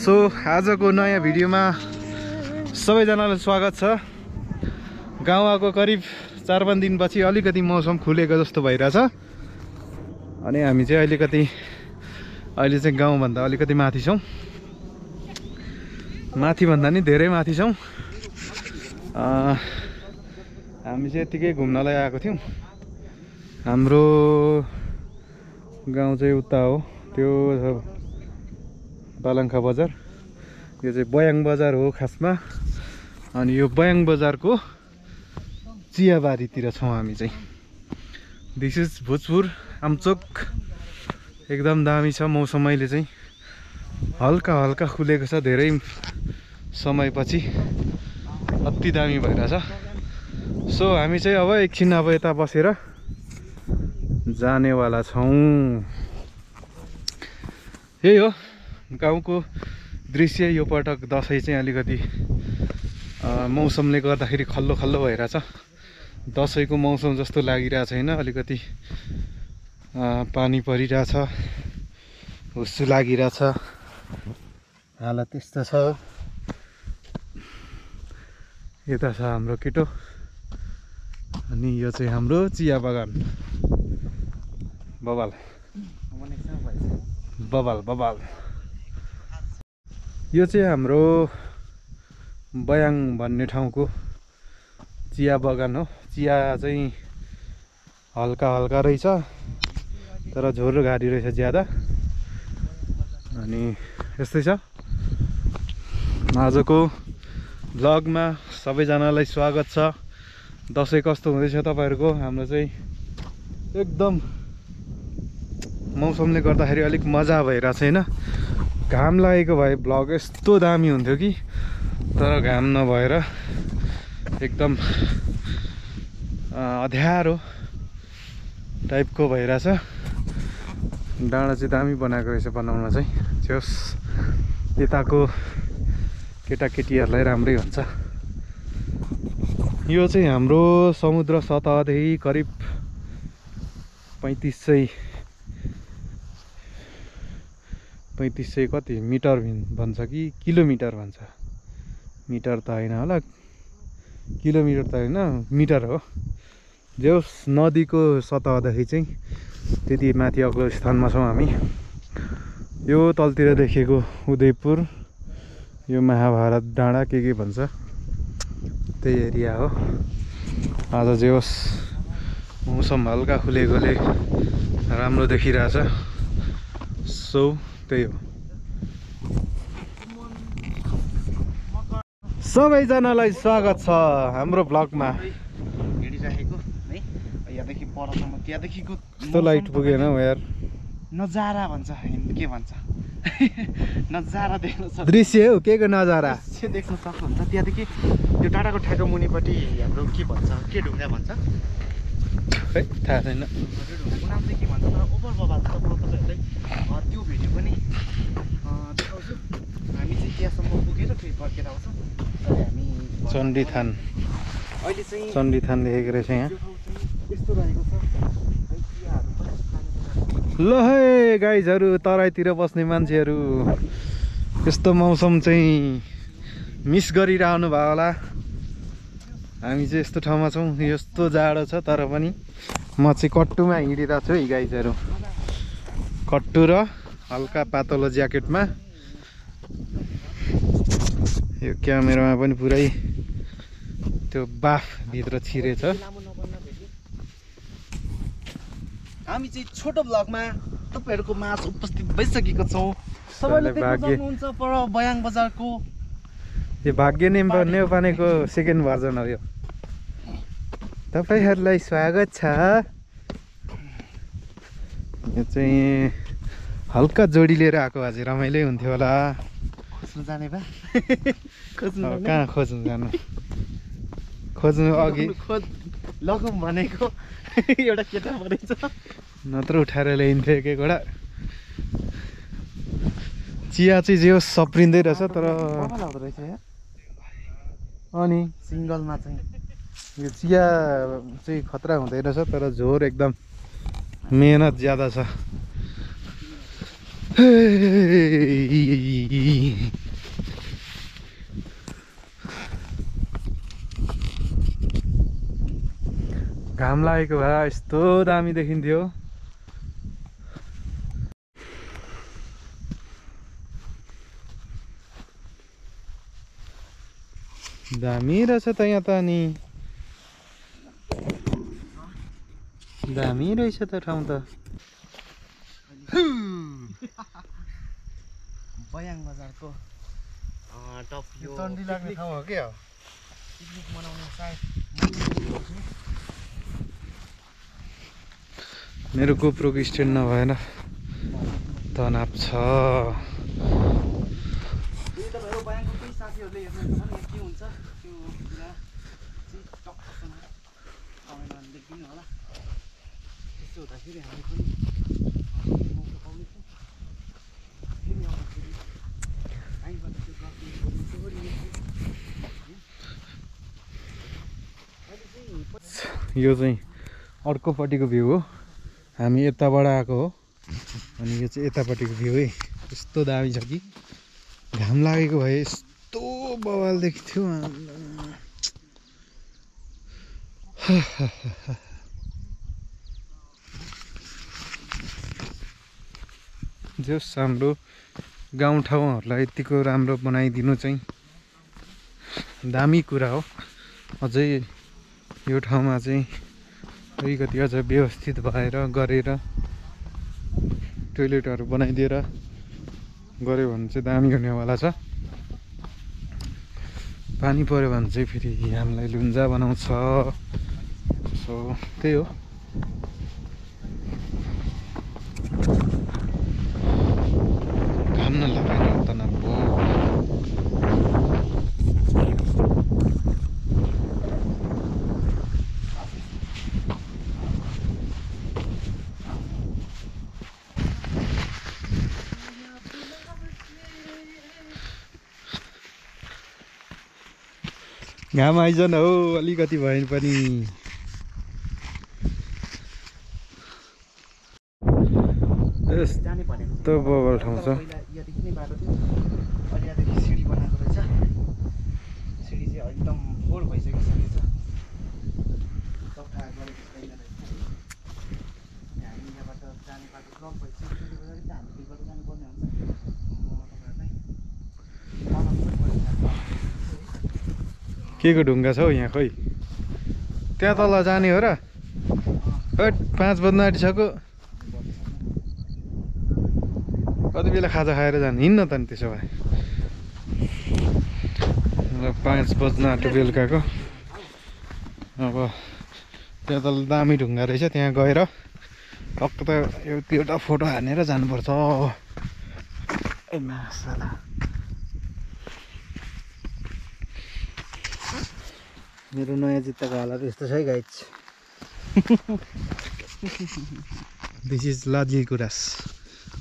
So आजको नयाँ भिडियोमा सबैजनालाई स्वागत छ। गाउँ आएको करिब 4-5 दिनपछि अलिकति मौसम खुलेको जस्तो भइरहेछ अनि हामी चाहिँ अहिले चाहिँ गाउँभन्दा अलिकति माथि छौँ। माथि भन्दा नि धेरै माथि छौँ। हामी चाहिँ यतिकै घुम्नलाई आएको थियौँ। हाम्रो गाउँ चाहिँ उता हो, त्यो बालङ्खा बजार। यो चाहिँ बयाङ बजार हो खासमा। अनि यो बयाङ बजारको चियाबारीतिर छौँ हामी चाहिँ। This is Bhojpur Amchok. एकदम दामी छ मौसम। अहिले चाहिँ हल्का हल्का खुलेको छ, धेरै समयपछि अति दामी भइरहेछ। सो हामी चाहिँ अब एकछिन यता बसेर जानेवाला छौँ। यही हो गाउँको दृश्य। यो पटक दसैँ चाहिँ अलिकति मौसमले गर्दाखेरि खल्लो खल्लो भइरहेछ। दसैँको मौसम जस्तो लागिरहेको छैन। अलिकति पानी परिरहेछ, हुस्सु लागिरहेछ, हालत त्यस्तो छ। यता छ हाम्रो केटो अनि यो चाहिँ हाम्रो चिया बगान। बबाल बबाल बबाल। यो चाहिँ हाम्रो बयाङ भन्ने ठाउँको चिया बगान हो। चिया चाहिँ हल्का हल्का रहेछ तर झोर गाडी रहेछ ज्यादा। अनि यस्तै छ। आजको भ्लगमा सबैजनालाई स्वागत छ। दसैँ कस्तो हुँदैछ तपाईँहरूको? हाम्रो चाहिँ एकदम मौसमले गर्दाखेरि अलिक मजा भइरहेको छैन। घाम लागेको भए भ्लग यस्तो दामी हुन्थ्यो कि, तर घाम नभएर एकदम अँध्यारो टाइपको भइरहेछ। डाँडा चाहिँ दामी बनाएको रहेछ बनाउन चाहिँ। जस यताको केटाकेटीहरूलाई राम्रै हुन्छ। यो चाहिँ हाम्रो समुद्र सतहदेखि करिब 3500 कति मिटर भन्छ कि किलोमिटर भन्छ? मिटर त होइन होला, किलोमिटर त होइन, मिटर हो। जो नदीको सतहदेखि चाहिँ त्यति माथि अग्लो स्थानमा छौँ हामी। यो तलतिर देखेको उदयपुर, यो महाभारत डाँडा के भन्छ त्यही एरिया हो। आज जे होस् मौसम हल्का खुलेकोले राम्रो देखिरहेछ। सो त्यही हो। सबैजनालाई स्वागत छ हाम्रो भ्लगमा। हिँडिराखेको है, यहाँदेखि परसम्म त्यहाँदेखिको कस्तो लाइट पुगेन हौ यार। नजारा भन्छ, के भन्छ, नजारा देख्न सक्छ। दृश्य हो, के को नजारा? दृश्य देख्न सक्नुहुन्छ। त्यहाँदेखि त्यो डाँडाको ठ्याक्क मुनिपट्टि हाम्रो के भन्छ, के ढुङ्गा भन्छ खै थाहा छैन। त्यो ढुङ्गाको नाम चाहिँ के भन्छ, तर ओभर बबाल छ। म तपाईँहरूलाई त्यो भिडियो पनि देखाउँछु। हामी चाहिँ त्यहाँसम्म पुगेर फेरि फर्केर आउँछौँ। हामी चण्डीथान, अहिले चाहिँ चण्डीथान देखेको रहेछ यहाँ। यस्तो रहेको छ। ल है गाइजहरू, तराईतिर बस्ने मान्छेहरू, यस्तो मौसम चाहिँ मिस गरिरहनु भयो होला। हामी चाहिँ यस्तो ठाउँमा छौँ, यस्तो जाडो छ तर पनि म चाहिँ कट्टुमा हिँडिरहेको छु है गाइजहरू। कट्टु र हल्का पातलो ज्याकेटमा। यो क्यामेरामा पनि पुरै त्यो बाफ भित्र छिरेछ। हामी चाहिँ छोटो भ्लगमा तपाईँहरूको माझ उपस्थित भइसकेको छौँ। सबैले देख्न सक्नुहुन्छ पर बयाङ बजारको यो भाग्य नेउपानेको सेकेन्ड भर्जन हो यो। तपाईँहरूलाई स्वागत छ। यो चाहिँ हल्का जोडी लिएर आएको अझै रमाइलो हुन्थ्यो होला। खोज्नु जाने भए कहाँ खोज्नु जानु? खोज्नु अघि लगौँ भनेको एउटा केटा परेछ, नत्र उठाएर ल्याइन्थ्यो एक एकवटा। चिया चाहिँ जे होस् सप्रिँदै रहेछ तर रहेछ यार। अनि सिङ्गलमा चाहिँ यो चिया चाहिँ खतरा हुँदैन रहेछ तर झोर एकदम मेहनत ज्यादा छ। घाम लागेको भए यस्तो दामी देखिन्थ्यो। दामी रहेछ त यहाँ त अनि दामी रहेछ त ठाउँ त। बयाङ बजारको टप यो चण्डी लाग्ने ठाउँ हो क्या। पिकनिक मनाउने सायद मेरो गोप्रोको स्ट्यान्ड नभएन तनाव छ। यदि तपाईँहरू बयाङको केही साथीहरूले हेर्नुहुन्छ भने के हुन्छ त्यो कुरा चाहिँ टक्कसँग कमेन्टमा लेखिदिनु होला। त्यसो हुँदाखेरि हामी पनि मौका पाउनेछौँ फेरि आउँदाखेरि कहीँबाट त्यो यो चाहिँ अर्कोपट्टिको भ्यू हो। हामी यताबाट आएको हो अनि यो चाहिँ यतापट्टिको भ्यू है। यस्तो दामी छ कि घाम लागेको भए यस्तो बवाल देखिन्थ्यो। जस हाम्रो गाउँठाउँहरूलाई यतिको राम्रो बनाइदिनु चाहिँ दामी कुरा हो। अझै यो ठाउँमा चाहिँ अलिकति अझ व्यवस्थित भएर गरेर टोइलेटहरू बनाइदिएर गऱ्यो भने चाहिँ दामी हुनेवाला छ। पानी पऱ्यो भने चाहिँ फेरि हामीलाई लुन्जा बनाउँछ। सो त्यही हो। घाम नलाग्ने तनाव हो। घाम आइजन हो अलिकति भए पनि। जाने भनेको यस्तो बवाल ठाउँ छ। यहाँदेखि नै बाटो थियो। अहिले यहाँदेखि सिडी बनाएको रहेछ। सिडी चाहिँ एकदम फोहोर भइसकेको छ। सफा गरेको छैन रहेछ। अनि हामी यहाँबाट जाने बाटो ब्लक भइसक्यो। त्यसले गर्दाखेरि चाहिँ हामी त्यहीबाट जानुपर्ने हुन्छ। तपाईँहरूलाई के को ढुङ्गा छ हौ यहाँ खोइ? त्यहाँ तल जाने हो र? हट 5 बज्न आँटिसक्यो। कति बेला खाजा खाएर जाने? हिँड्न त नि त्यसो भए। 5 बज्न आँट्यो बेलुकाको। अब त्यहाँ तल दामी ढुङ्गा रहेछ। त्यहाँ गएर टक्क त एउटा फोटो हानेर जानुपर्छ। ए मासला मेरो नयाँ जुत्ताको हालत यस्तो छ है गाइज। दिस इज लाजिल गुराँस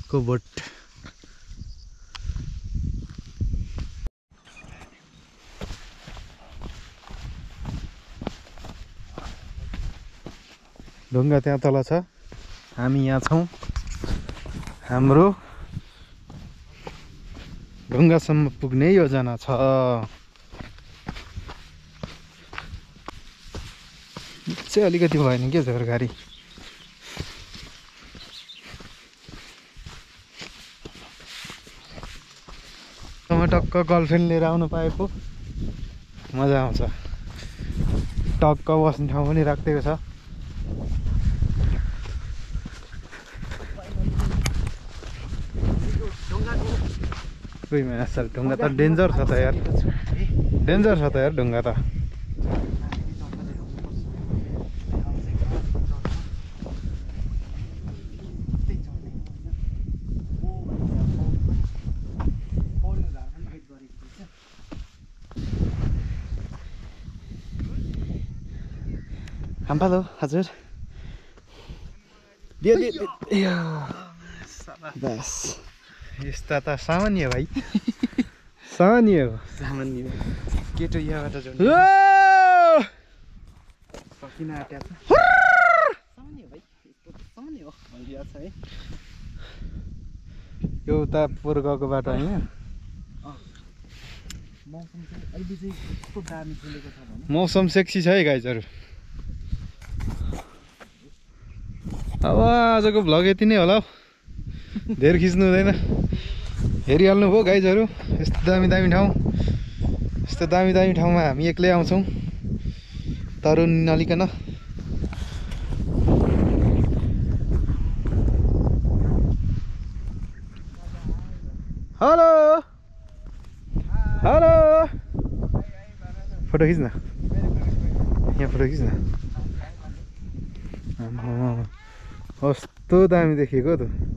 को बोट। ढुङ्गा त्यहाँ तल छ। हामी यहाँ छौँ। हाम्रो ढुङ्गासम्म पुग्ने योजना छ। चाहिँ अलिकति भएन के झोर गाडी। टक्क गर्लफ्रेन्ड लिएर आउनु पाए पो मजा आउँछ। टक्क बस्ने ठाउँ पनि राखिदिएको छ। कोही मासल ढुङ्गा त डेन्जर छ त यार। डेन्जर छ त यार ढुङ्गा त। हाम्फालो हजुर बस यस्ता त सामान्य भाइ। सामान्य हो। सामान्य केटो यहाँबाट जोड्नु सकिन आँटेको छ। सामान्य भाइ यस्तो सामान्य हो भनिदिएको छ है। यो उता पोहोर गएको बाटो होइन मौसम चाहिँ अहिले चाहिँ कस्तो दामी खुलेको छ भने मौसम सेक्सी छ है गाइजहरू अब आजको भ्लग यति नै होला हौ धेर खिच्नु हुँदैन हेरिहाल्नु भयो गाइजहरू यस्तो दामी दामी ठाउँ यस्तो दामी दामी ठाउँमा हामी एक्लै आउँछौँ तरुण नलिकन हेलो हेलो फोटो खिच्न यहाँ फोटो खिच्न कस्तो दामी देखिएको त